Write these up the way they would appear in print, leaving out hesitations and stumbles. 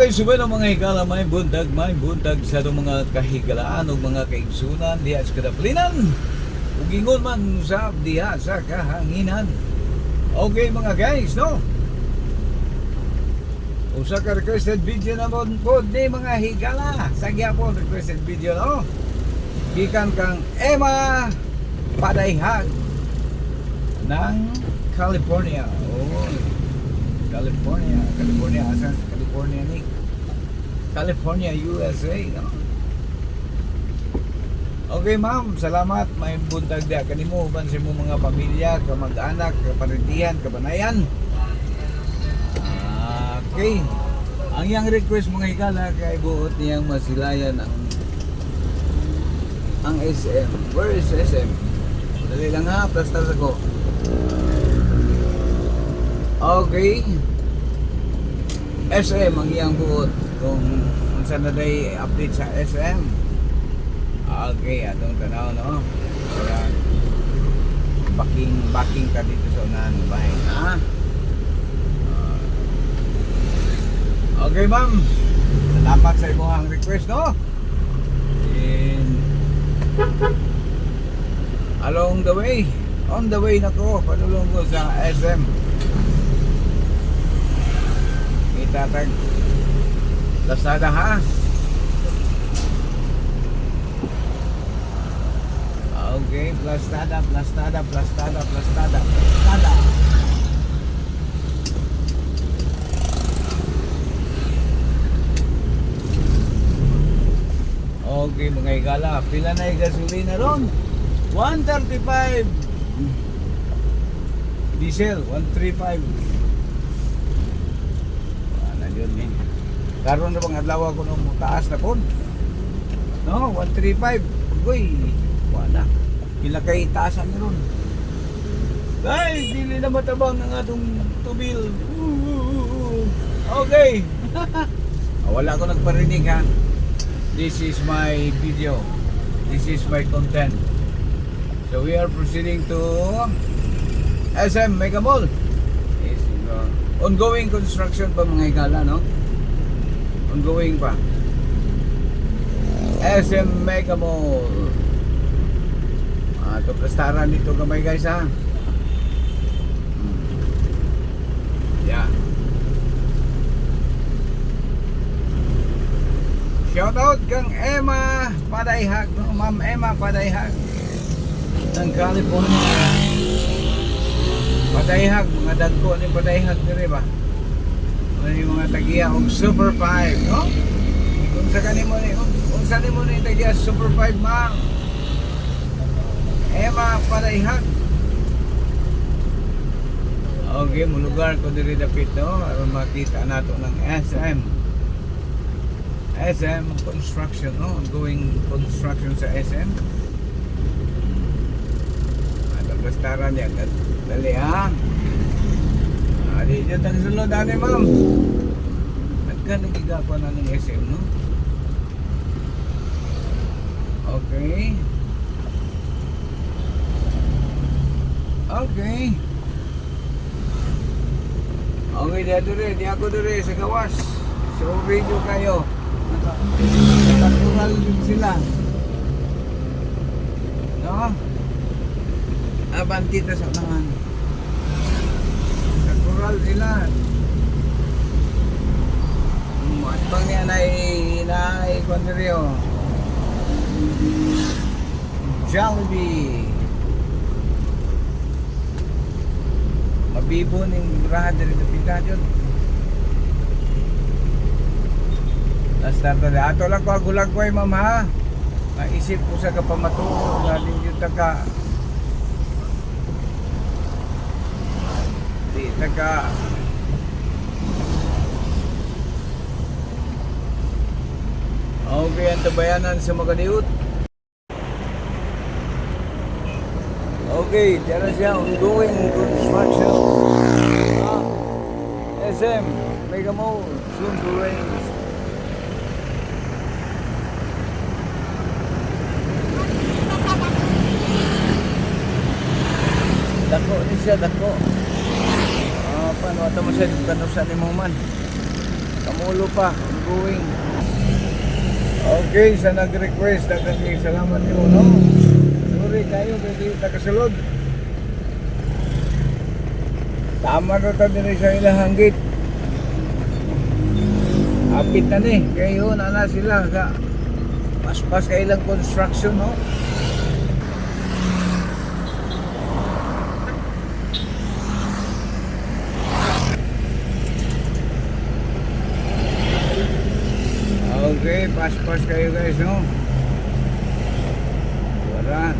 Okay, subay ng mga higala, may buntag sa itong mga kahigalaan o mga kaigsunan diha sa kadaplinan. Ug ingon man sa diha sa kahanginan. Okay mga guys, no? Usa ka requested video na po ni mga higala. Sa gyapon requested video, no? Gikan kang Emma Padayhag ng California. Oh, California, asan sa California ni? California, USA, no? Okay ma'am, salamat. May buntag dia kanimo uban sa imong mga pamilya, kamag-anak, kaparintihan, kabanayan. Okay. Ang iyang request mga higala kay buot niyang masilayan ang SM. Where is SM? Dali lang ha, basta ko. Okay. SM ang iyang buot kung unsa na day update sa SM. Okay, atong tanaw, no? Para backing ka dito sa unahan ng bahay, ha? Okay, ma'am. Salamat sa imong request, no? And along the way, on the way na ko, padulong ko sa SM. Itatag Lazada, ha? Okay, Lazada. Okay mga higala, pila na yung gasolina ron? 135 diesel, 135. Ano yun eh, karon na bang adlaw ko nung taas na po, no? 135. Uy, wala, pila kay taasan nyo ron. Guys, dili na matabang ng atong tubil. Okay. Wala ko nagparinig, ha. This is my video. This is my content. So we are proceeding to SM Mega Mall. Is ongoing construction pa mga higala, no? Ongoing pa. SM Mega Mall. Ito plastaran dito gamay guys, ha. Yeah. Shout out kang Emma Padayhag, no? Ma'am Emma Padayhag ng California. Padayhag, mga dagko ni Padayhag dire ba? Ano yung mga tagiya og Super 5, no? Kung sa kanimo ni, kung sa nimo ni tagiya Super 5, ma'am Emma Padayhag. Okay, mulugar ko diri dapit, no? Aron makita nato ng SM construction, no? Ongoing construction sa SM. Atong plastaran yan. Dali, ha? Di dyan ang sulod, ani, ma'am. Nagkanagigapan na ng SM, no? Okay. Okay. Okay, di ako dure sa gawas. So, video kayo. Natural din sila, no? Abanti ta sa naman. Natural sila. At bang yan ay konderyo Jollibee mabibo ning rahan dari dapita yun. Start na ato lang ko agulagway, ma'am, ha. Naisip ko sa kapamatuo na yung taga okay, ang tabayanan sa Magadiut. Okay, tira siya ongoing construction. SM Mega Mall soon to range. Dako ni siya, dako. Paano ito mo siya, kanusan ni mo man. Kamulo pa. going. Okay, sa nag-request, daghang salamat niyo, no? Sorry kayo, hindi nakasulod. Tama na ta din sa ilahang gate. Apit na ni, kayo na sila sa paspas ka ilang construction, no? Okay, paspas kayo guys, no? Wala.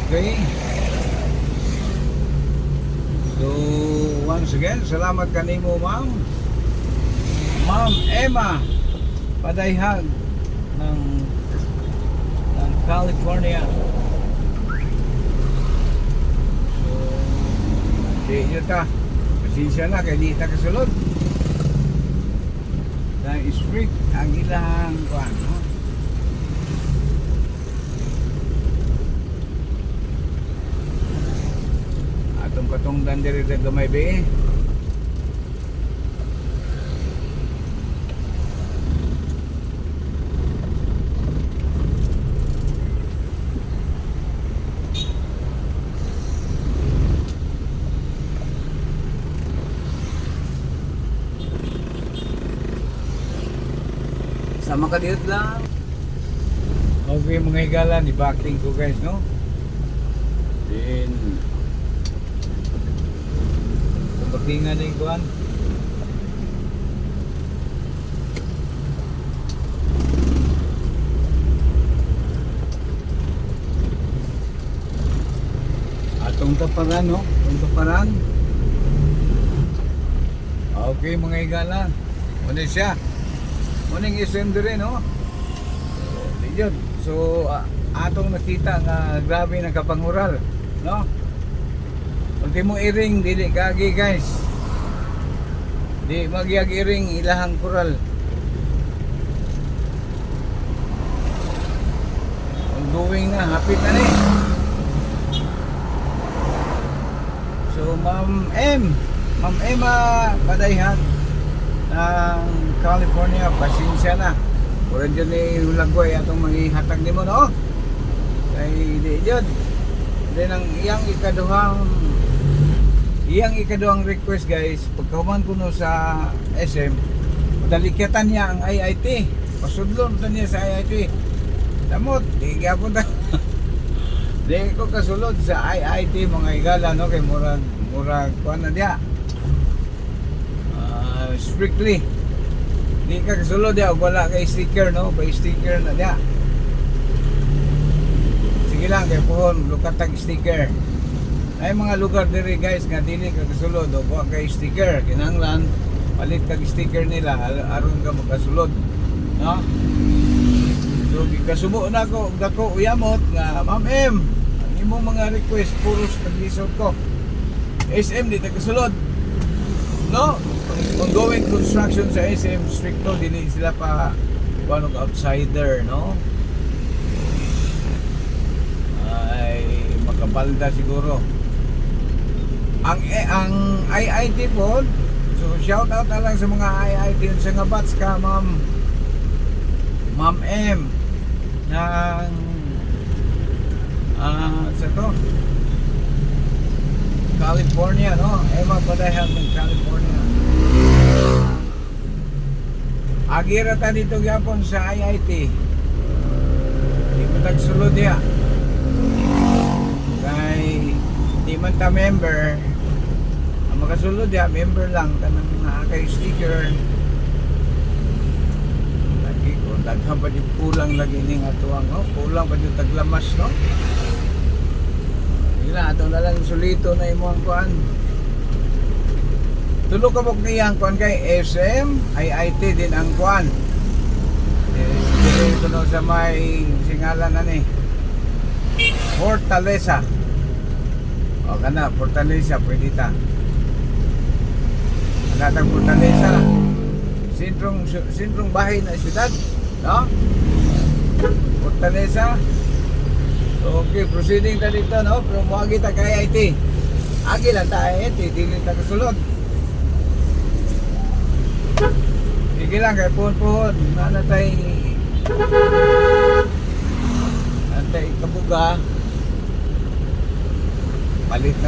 Okay. So, once again, salamat kanimo, ma'am. Ma'am Emma Padayhag ng California. So, di nyo ta. Pasensya na, kaya di ta kasulod. Dahil strict ang ilang kuwan, no? Atong patungdan diri sa gamay be. Sama ka dito lang. Okay mga higala, i-backing ko guys, no? Then pagtingan na yung kuhan. Atong taparan, no? Atong taparan. Okay mga higala, muna siya. Muning isendo rin, no? Yun. So, atong nakita nga grabe ng kapangural, no? Pagki mo iring, dili kagi guys. Di magyag iring ilahang kural. Ongoing na, hapit na ni. So, Ma'am Emma Padayhan ng California, pasensya na. Pura dyan ni Hulagway atong manghihatag ni mo, no? Kay di dyan. Then ang iyang ikaduhang request guys, pagkahuman ko no sa SM, madalikatan niya ang IIT. Pasudlon ta niya sa IIT. Damot, di gyapon ta. Di ko kasulod sa IIT mga higala, no? Kay murag kuan na diya. Strictly di ka kasulod diya, wala kay sticker, no? By sticker na diya. Sige lang, kay pohon lukatag sticker. Ay mga lugar diri guys nga dili ka kasulod o wa kay sticker, kinahanglan palit kag sticker nila aron ka makasulod, no? So gikasubo na ko dako uyamot nga Ma'am M, ang imong mga request puros naglisod ko. SM di ta kasulod, no? Ongoing construction sa SM stricto, dili sila pa kuno outsider, no? Ay makapalda siguro. Ang IIT po, so shout out na lang sa mga IIT sa nga batch ka, Ma'am M ng sa to California, no? Emma Padayhan ng California. Agira ta dito gyapon sa IIT. Di ko tagsulod diya. Kay di man ta member, ang makasulod diya member lang kanang naa kay sticker. Lagi ko daghan pa di kulang lagi ning atuang, no? Kulang pa di taglamas, no? Ila ato na lang sulito na imo ang kuan. Tulo ka mong niyang kuan kay SM, IIT din ang kuan. Dito no sa may singalan na ni Fortaleza. O kana, Fortaleza, pwede ta. Natang Fortaleza, sentrong bahay na syudad, no? Fortaleza. So, okay, proceeding ta dito, no? Pero muagi ta kay IT. Agi lang ta IT, dili ta kasulod. Sige lang, kay puhon-puhon. Natay kabuga. Palit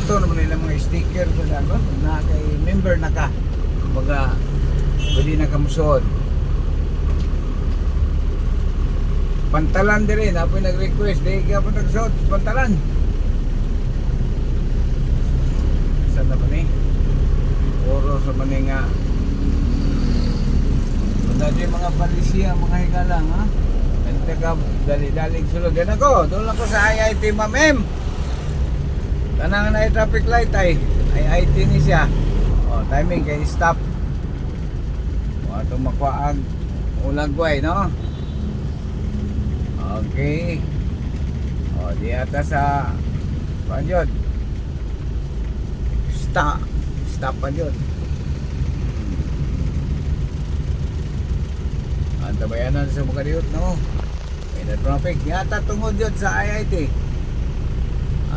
to naman nila mga sticker ko na kay member na ka. Kumbaga, pwede na kamusod. Pantalan din rin, apoy nag-request, di ka po nagsuot, pantalan. Saan na ba ni? Puro sa maninga. Dati mga palisiya, mga hikalang, ha? Kanta ka, dali-daling sulod. Yan ako, doon ako sa IIT, Ma'am M. Kanang na traffic light ay IIT ni siya. O, timing kay stop. O, itong makuhaan ulagway, no? Okay. O, di ata sa panjod. Stop panjod. Antabayanan sa mga diyot, no? May na traffic. Yata tungod yun sa IIT.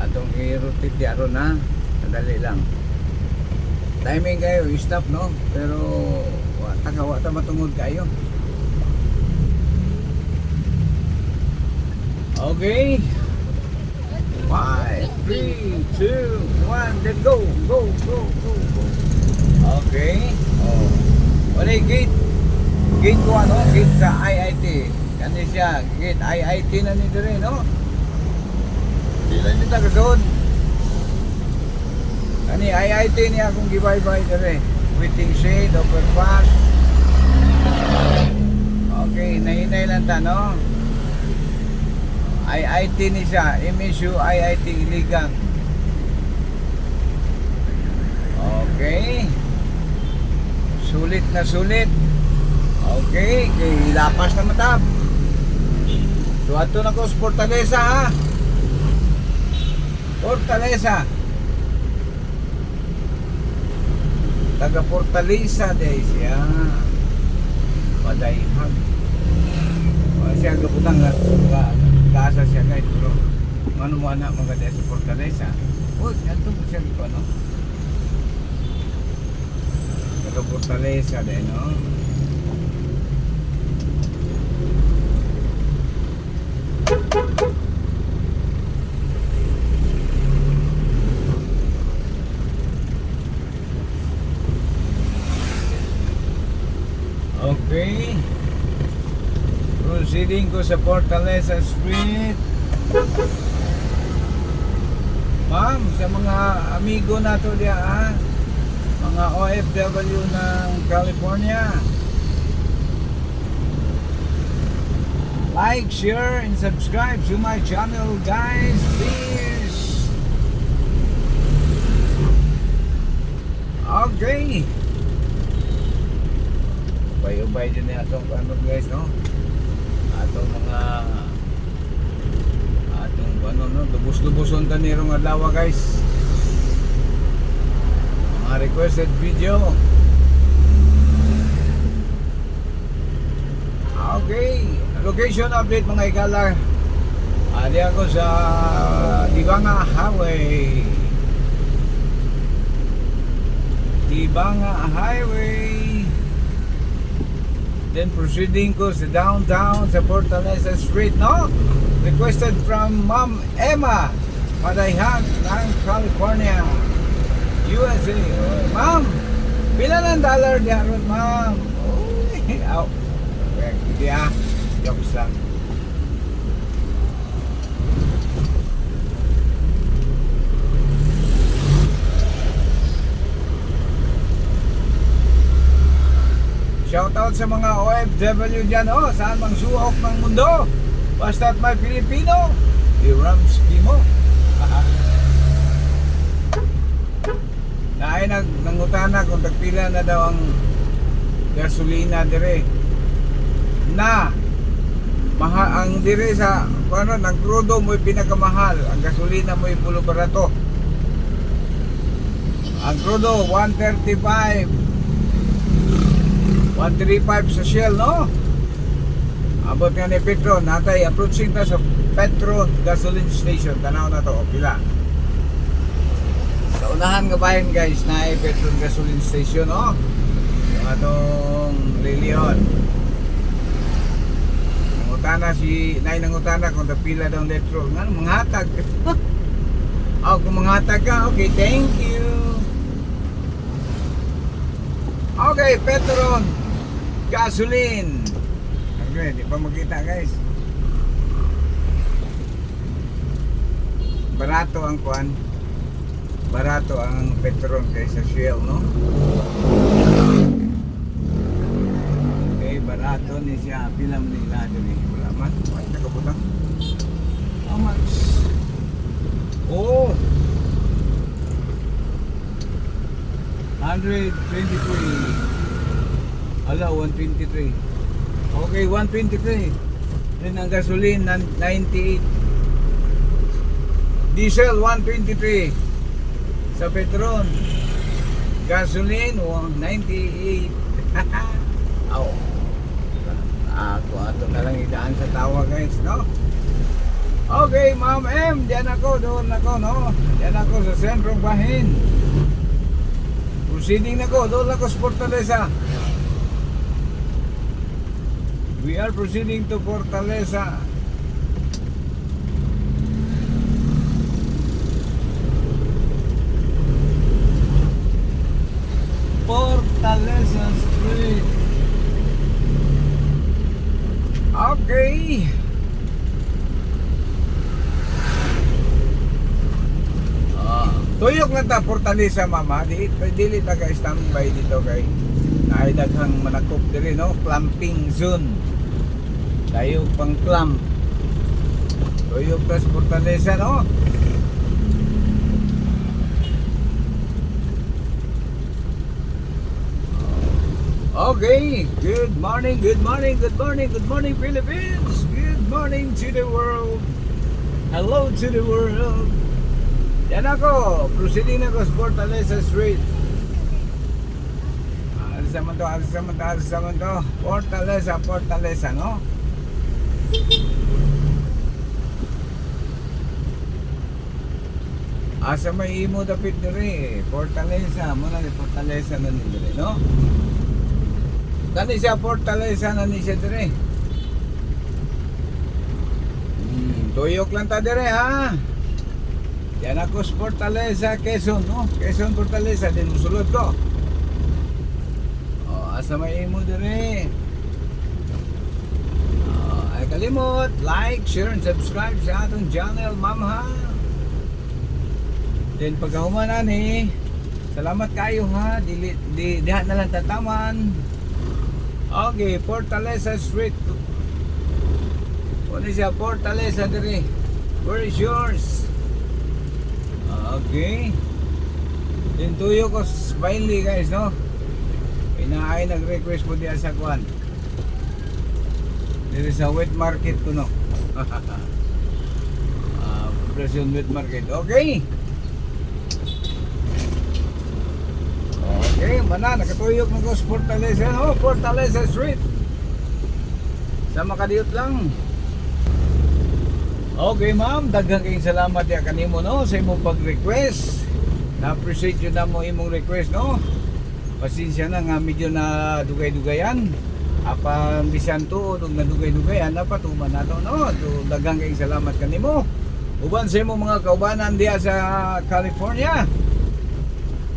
Atong i-rotate di aron na. Madali lang. Timing kayo, i-stop, no? Pero wata matungod kayo. Okay. 5, 3, 2, 1, let's go. Go. Okay. Oh. Wala gate. Gate ko ano? Gate sa IIT. Kani siya. Gate IIT na nito rin, no? Sila nyo tagasod. Kani IIT niya akong gibay-bay dere. Waiting shade, overpass. Okay, nahinay lang ta, no? IIT ni siya. MSU IIT Iligang. Okay. Sulit na sulit. Okay, kay lapas na matab. So ato na ko sa Fortaleza, ha. Fortaleza. Taga Fortaleza dahil siya. Padayhan. Siya gaputang gasa siya guys. Pero ano mo anak mga dahil sa Fortaleza. Uy, ito po siya ko, no? Taga Fortaleza dahil, no? Okay. Proceeding ko sa Fortaleza Street. Ma'am, sa mga amigo nato diya, ha? Mga OFW ng California. Like, share, and subscribe to my channel, guys, please. Okay. Ubay-ubay din na atong ano guys, no? Atong mga ano, no? Lubos-luboson ta nirong adlaw guys. Mga requested video. Okay. Location update mga ikala. Di ako sa Dibanga Highway. Then proceeding ko sa downtown sa Fortaleza Street, no? Requested from Ma'am Emma Padayhan ng California, USA. Ma'am, pila ng dollar diyan, ma'am? Ow. Hindi jokes lang. Shout out sa mga OFW dyan, oh, saan mang suok ng mundo. Basta't may Pilipino, i-Ramski mo. Naay nangutana kung tagpila na daw ang gasolina dire. Na ang dire sa ano, ng crudo mo pinakamahal, ang gasolina mo pulo barato. Ang crudo 135 135 sa Shell, no? Abot nga ni Petro, natay approaching ta sa Petro gasoline station. Tanaw na to, pila. Sa unahan nga bayan guys, na Petro gasoline station, no? Yung atong Lilion. Nangutana si Nay, nangutana kung pila daw litro. Nga, manghatag. Oh, kung manghatag ka, okay, thank you. Okay, Petron gasoline. Okay, di pa makita guys. Barato ang kuan. Barato ang Petron kaysa Shell, no? Okay, barato ni siya. Pila man nila dili. Wala man. Ay, nakabutang. How much? Oh, 123. Ala, 123. Okay, 123. Then ang gasoline 98. Diesel 123. Sa Petron gasoline 98. Aw. Ako ato na lang idaan sa tawa guys, no? Okay, Ma'am M, diyan ako, doon ako, no? Diyan ako sa sentrong bahin. Proceeding na ko, doon ako sa Fortaleza. We are proceeding to Fortaleza. Fortaleza Street. Okay. Tuyok na ta Fortaleza, mama. Dili taga standby dito kay ay daghang manakop diri, no? Clamping zone. Tayo pang clamp. Tuyok ta sa Fortaleza, no? Okay, good morning, good morning, good morning, good morning Philippines. Good morning to the world. Hello to the world. Yan ako, proceeding na ko sa Fortaleza Street. Alis naman to. Fortaleza, no? Asa may imo dapit diri, Fortaleza, muna ni Fortaleza na ni diri, no? Kani siya Fortaleza na ni siya diri. Tuyok lang ta diri, ha? Yan ako sa Fortaleza, Quezon, no? Quezon, Fortaleza, din musulod ko. O, asa may imo diri. Ay kalimot, like, share, and subscribe sa atong channel, ma'am, ha? Then pagkahumanan eh, salamat kayo, ha? Diha na lang tataman. Okay, Fortaleza Street. Ano siya, Fortaleza diri. Where is yours? Okay. Then tuyo ko smiley guys, no? Inaay nag-request mo diya sa kwan. Dito sa wet market ko, no? Presyon wet market. Okay. Okay, mana nakatuyok na ko sa Fortaleza, no? Fortaleza Street. Sa makadiyot lang. Okay, ma'am, daghang kayong salamat ya kanimo, no, sa imong pag-request. Na-appreciate yun na mo imong request, no. Pasensya na nga medyo na dugay-dugayan. Apa bisan to na dugay-dugayan napatuman nato, no. So, daghang kayong salamat kanimo. Uban sa imong mga kaubanan diya sa California.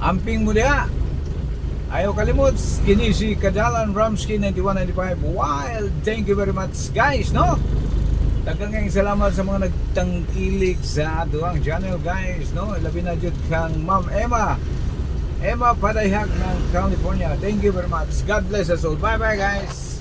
Amping mo diya. Ayaw kalimot, kini si Kadalan Ramski 9195 Wild. Thank you very much, guys, no. Daghang kayong salamat sa mga nagtangkilik sa ato ang channel, guys, no. Labi na jud kang Ma'am Emma Emma Padayhak ng California. Thank you very much. God bless us all. Bye bye guys.